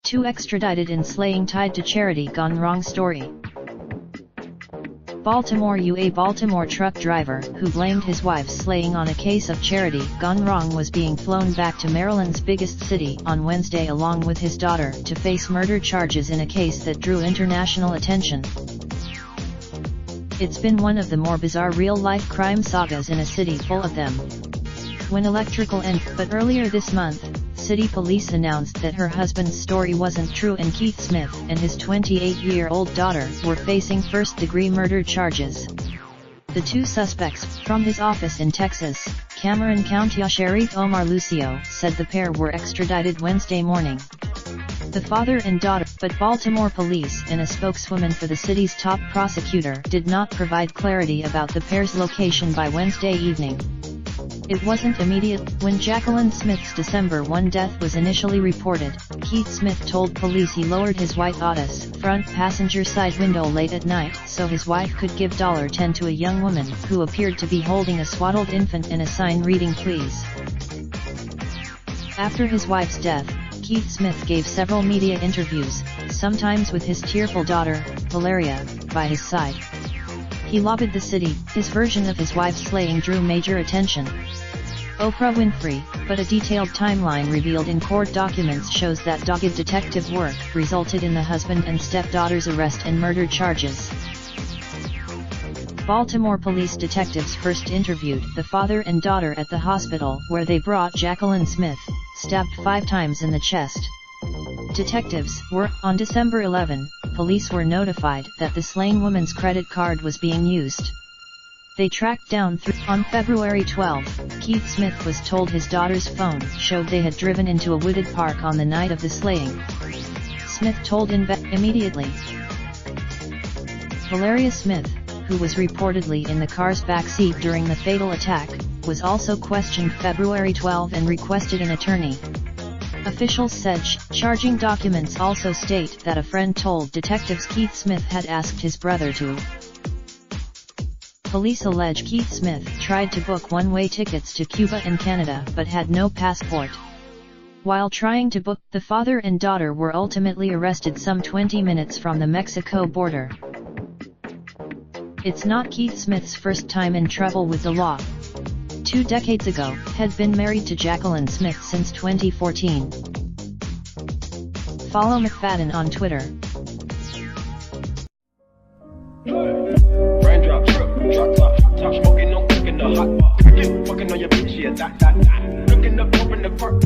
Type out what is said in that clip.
Two extradited in slaying tied to charity gone wrong story. Baltimore Baltimore truck driver who blamed his wife's slaying on a case of charity gone wrong was being flown back to Maryland's biggest city on Wednesday along with his daughter to face murder charges in a case that drew international attention. It's been one of the more bizarre real-life crime sagas in a city full of them. But earlier this month, city police announced that her husband's story wasn't true and Keith Smith and his 28-year-old daughter were facing first-degree murder charges. The two suspects, from his office in Texas, Cameron County Sheriff Omar Lucio, said the pair were extradited Wednesday morning. The father and daughter, but Baltimore police and a spokeswoman for the city's top prosecutor did not provide clarity about the pair's location by Wednesday evening. It wasn't immediate. When Jacqueline Smith's December 1 death was initially reported, Keith Smith told police he lowered his white Autos front passenger side window late at night so his wife could give $10 to a young woman who appeared to be holding a swaddled infant and a sign reading "Please." After his wife's death, Keith Smith gave several media interviews, sometimes with his tearful daughter, Valeria, by his side. He lobbied the city. His version of his wife's slaying drew major attention. Oprah Winfrey, but a detailed timeline revealed in court documents shows that dogged detective work resulted in the husband and stepdaughter's arrest and murder charges. Baltimore police detectives first interviewed the father and daughter at the hospital where they brought Jacqueline Smith, stabbed 5 times in the chest. Detectives were, on December 11, police were notified that the slain woman's credit card was being used. They tracked down on February 12, Keith Smith was told his daughter's phone showed they had driven into a wooded park on the night of the slaying. Smith told immediately. Valeria Smith, who was reportedly in the car's backseat during the fatal attack, was also questioned February 12 and requested an attorney. Officials said charging documents also state that a friend told detectives Keith Smith had asked his brother to. Police allege Keith Smith tried to book one-way tickets to Cuba and Canada but had no passport. While trying to book, the father and daughter were ultimately arrested some 20 minutes from the Mexico border. It's not Keith Smith's first time in trouble with the law. 2 decades ago, had been married to Jacqueline Smith since 2014. Follow McFadden on Twitter. Raindrop, drop top, smoking, no cooking the hot pot. Fucking on your bitch, yeah, that. Looking up, open the park.